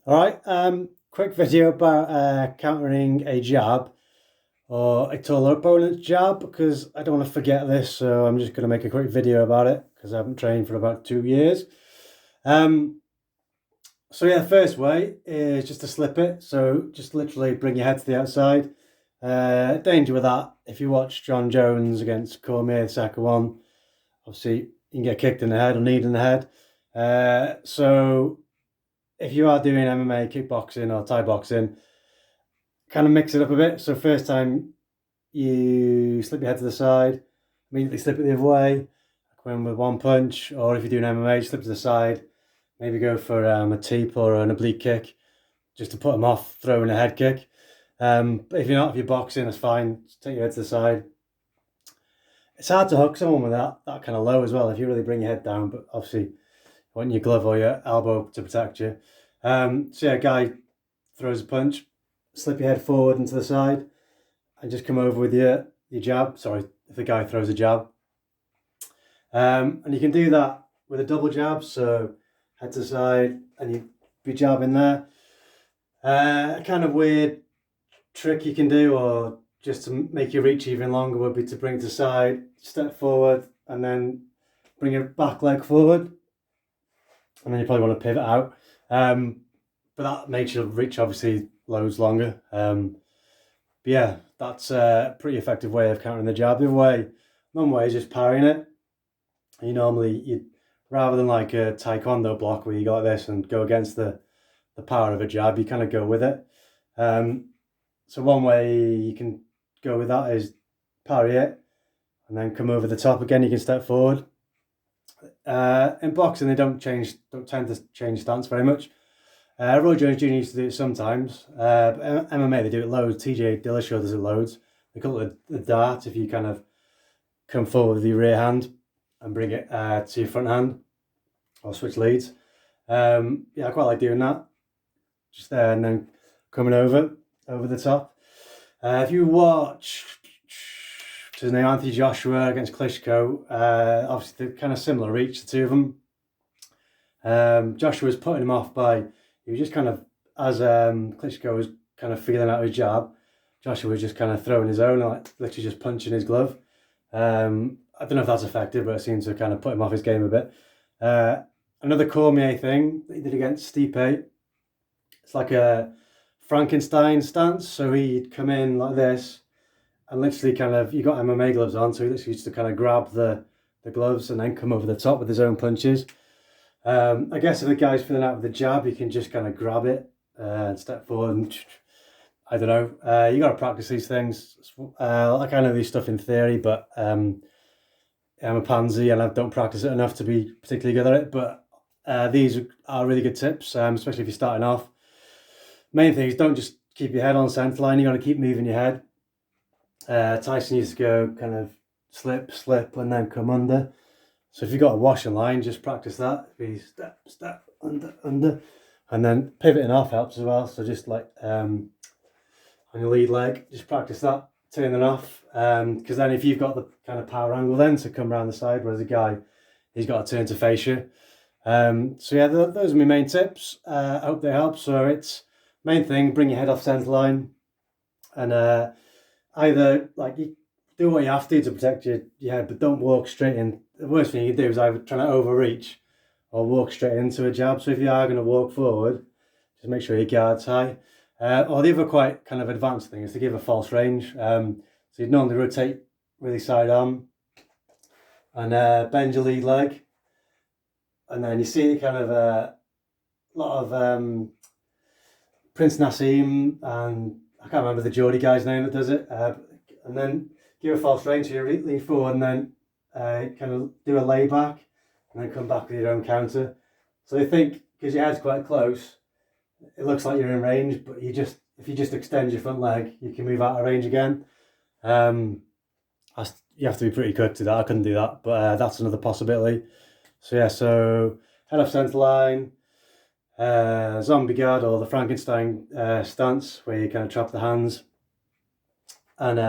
All right, quick video about countering a jab or a taller opponent's jab because I don't want to forget this, so I'm just going to make a quick video about it because I haven't trained for about 2 years. Um, so yeah, the first way is just to slip it. So just literally bring your head to the outside. Danger with that, if you watch John Jones against Cormier, the second one, obviously you can get kicked in the head or kneed in the head. So if you are doing MMA, kickboxing, or Thai boxing, kind of mix it up a bit. So first time you slip your head to the side, immediately slip it the other way, come in with one punch, or if you're doing MMA, slip to the side, maybe go for a teep or an oblique kick, just to put them off throwing a head kick. But if you're not, if you're boxing, that's fine. Just take your head to the side. It's hard to hook someone with that kind of low as well. If you really bring your head down, but obviously you want your glove or your elbow to protect you. So yeah, guy throws a punch, slip your head forward and to the side, and just come over with your jab. Sorry, if the guy throws a jab. And you can do that with a double jab, so head to the side, and you be jabbing there. A kind of weird trick you can do, or just to make your reach even longer, would be to bring it to the side, step forward, and then bring your back leg forward. And then you probably want to pivot out. But that makes your reach obviously loads longer. But yeah, that's a pretty effective way of countering the jab. The other way, one way is just parrying it. You rather than like a taekwondo block where you got this and go against the power of a jab, you kind of go with it. So one way you can go with that is parry it and then come over the top again. You can step forward. In boxing, they don't tend to change stance very much. Roy Jones Jr. used to do it sometimes. But MMA, they do it loads. TJ Dillashaw does it loads. They call it the dart. If you kind of come forward with your rear hand and bring it to your front hand, or switch leads. Yeah, I quite like doing that. Just there and then coming over the top. If you watch his name, Anthony Joshua against Klitschko, obviously they're kind of similar reach, the two of them. Joshua was putting him off by, he was just kind of, as Klitschko was kind of feeling out his jab, Joshua was just kind of throwing his own, like literally just punching his glove. I don't know if that's effective, but it seems to kind of put him off his game a bit. Another Cormier thing that he did against Stipe, it's like a Frankenstein stance. So he'd come in like this, and literally kind of, you got MMA gloves on, so he literally used to kind of grab the gloves and then come over the top with his own punches. I guess if the guy's feeling out with the jab, you can just kind of grab it and step forward and I don't know. You got to practice these things. I kind of know this stuff in theory, but I'm a pansy and I don't practice it enough to be particularly good at it. But these are really good tips, especially if you're starting off. Main thing is don't just keep your head on center line. You got to keep moving your head. Tyson used to go kind of slip, and then come under. So if you've got a washing line, just practice that. Be step, under, and then pivoting off helps as well. So just like on your lead leg, just practice that, turning off. Because then if you've got the kind of power angle then to come around the side, whereas a guy, he's got to turn to face you. So yeah, those are my main tips. I hope they help. So it's main thing, bring your head off center line, and either like you do what you have to protect your head, but don't walk straight in. The worst thing you can do is either trying to overreach or walk straight into a jab. So if you are going to walk forward, just make sure your guard's high. Or the other quite kind of advanced thing is to give a false range. So you'd normally rotate really side arm and bend your lead leg. And then you see kind of a lot of Prince Nassim, and I can't remember the Geordie guy's name that does it. And then give a false range, so you lean forward and then kind of do a layback and then come back with your own counter. So I think because your head's quite close, it looks like you're in range, but if you just extend your front leg, you can move out of range again. You have to be pretty quick to that. I couldn't do that, but that's another possibility. So yeah, so head off centre line, zombie guard or the Frankenstein stance where you kind of trap the hands, and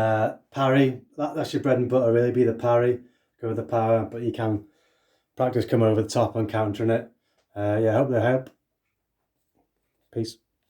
parry. That's your bread and butter, really. Be the parry, go with the power, but you can practice coming over the top and countering it. Yeah, I hope they help. Peace.